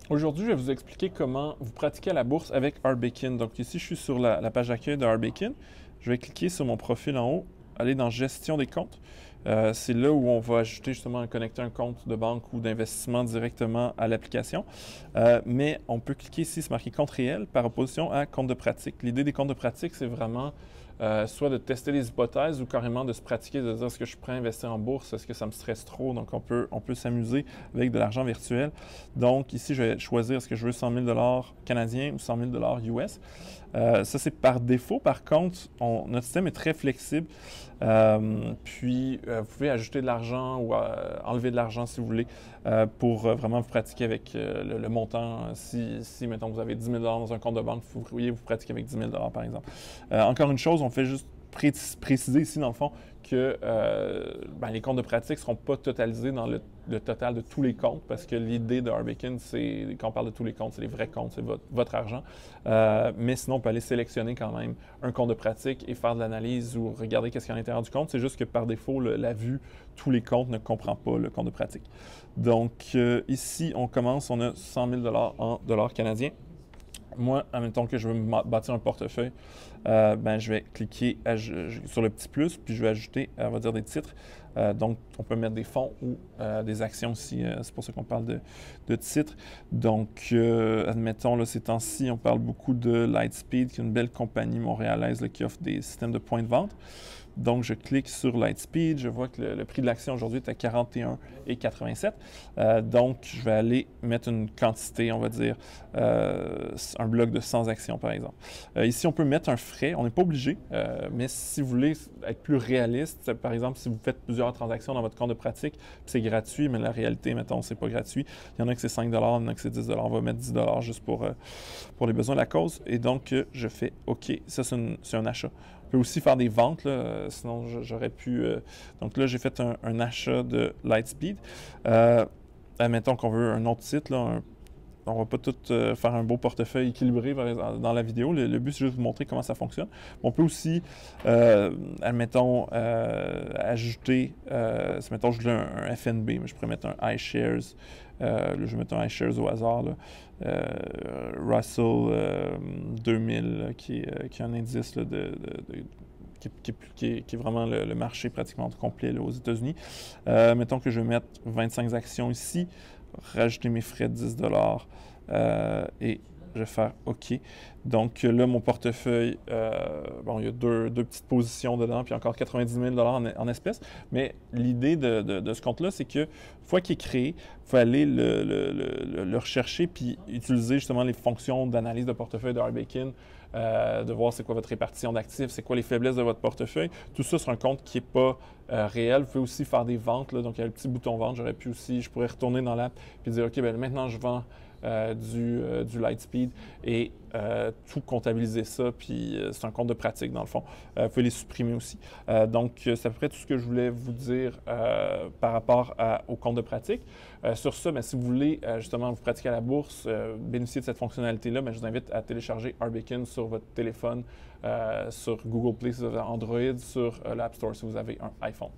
Aujourd'hui, je vais vous expliquer comment vous pratiquer à la bourse avec Arbekin. Donc ici, je suis sur la page d'accueil de Arbekin. Je vais cliquer sur mon profil en haut, aller dans Gestion des comptes. C'est là où on va ajouter justement connecter un compte de banque ou d'investissement directement à l'application. Mais on peut cliquer ici, c'est marqué compte réel par opposition à compte de pratique. L'idée des comptes de pratique, c'est vraiment soit de tester les hypothèses ou carrément de se pratiquer, de dire est-ce que je suis prêt à investir en bourse, est-ce que ça me stresse trop, donc on peut s'amuser avec de l'argent virtuel. Donc ici, je vais choisir est-ce que je veux 100 000 canadiens ou 100 000 US. Ça, c'est par défaut. Par contre, notre système est très flexible. Puis, vous pouvez ajouter de l'argent ou enlever de l'argent si vous voulez pour vraiment vous pratiquer avec le montant. Si, mettons, vous avez 10 000 dans un compte de banque, vous pourriez vous pratiquer avec 10 000 par exemple. Encore une chose, on fait juste préciser ici, dans le fond, que les comptes de pratique ne seront pas totalisés dans le total de tous les comptes, parce que l'idée de Arbekin, c'est, quand on parle de tous les comptes, c'est les vrais comptes, c'est votre argent. Mais sinon, on peut aller sélectionner quand même un compte de pratique et faire de l'analyse ou regarder qu'est-ce qu'il y a à l'intérieur du compte. C'est juste que par défaut, la vue, tous les comptes ne comprend pas le compte de pratique. Donc, ici, on commence, on a 100 000 en dollars canadiens. Moi, admettons que je veux me bâtir un portefeuille, je vais cliquer sur le petit plus, puis je vais ajouter, on va dire, des titres. Donc, on peut mettre des fonds ou des actions aussi. C'est pour ça qu'on parle de titres. Donc, admettons, là, ces temps-ci, on parle beaucoup de Lightspeed, qui est une belle compagnie montréalaise là, qui offre des systèmes de points de vente. Donc, je clique sur Lightspeed. Je vois que le prix de l'action aujourd'hui est à 41,87. Donc, je vais aller mettre une quantité, on va dire, un bloc de 100 actions, par exemple. Ici, on peut mettre un frais. On n'est pas obligé, mais si vous voulez être plus réaliste, par exemple, si vous faites plusieurs transactions dans votre compte de pratique, c'est gratuit, mais la réalité, mettons, c'est pas gratuit. Il y en a que c'est 5 il y en a que c'est 10 On va mettre 10 juste pour les besoins de la cause. Et donc, je fais OK. Ça, c'est un achat. On peut aussi faire des ventes, là, sinon j'aurais pu... Donc là, j'ai fait un achat de Lightspeed. Admettons qu'on veut un autre site, là, on ne va pas tout faire un beau portefeuille équilibré dans la vidéo. Le but, c'est juste de vous montrer comment ça fonctionne. On peut aussi, admettons, ajouter, mettons, je voulais un FNB, mais je pourrais mettre un iShares. Là, je vais mettre un iShares au hasard. Là. Russell 2000, là, qui est un indice là, qui est vraiment le marché pratiquement complet là, aux États-Unis. Mettons que je vais mettre 25 actions ici, rajouter mes frais de 10 et je vais faire OK. Donc là, mon portefeuille, il y a deux petites positions dedans, puis encore 90 000 en espèces. Mais l'idée de ce compte-là, c'est que, une fois qu'il est créé, il faut aller le rechercher, puis utiliser justement les fonctions d'analyse de portefeuille de Arbekin, de voir c'est quoi votre répartition d'actifs, c'est quoi les faiblesses de votre portefeuille. Tout ça sur un compte qui n'est pas réel. Vous pouvez aussi faire des ventes. Là. Donc, il y a le petit bouton vente. Je pourrais retourner dans l'app et dire, OK, maintenant, je vends du Lightspeed et tout comptabiliser ça, puis c'est un compte de pratique dans le fond. Vous pouvez les supprimer aussi. Donc, c'est à peu près tout ce que je voulais vous dire par rapport au compte de pratique. Sur ça, si vous voulez justement vous pratiquer à la bourse, bénéficier de cette fonctionnalité-là, je vous invite à télécharger Arbekin sur votre téléphone, sur Google Play si vous avez Android, sur l'App Store si vous avez un iPhone.